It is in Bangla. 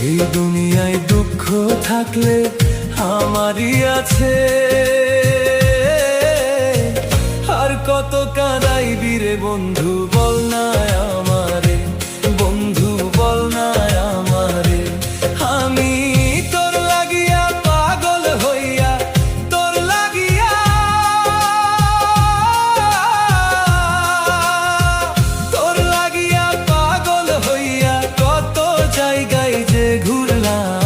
এই দুনিয়ায় দুঃখ থাকলে আমারই আছে, আর কত কাঁদাইবি রে বন্ধু বল না আমারে, বন্ধু বল না আমারে। আমি তোর লাগিয়া পাগল হইয়া, তোর লাগিয়া, তোর লাগিয়া পাগল হইয়া কত জায়গায় যে ঘুরলাম।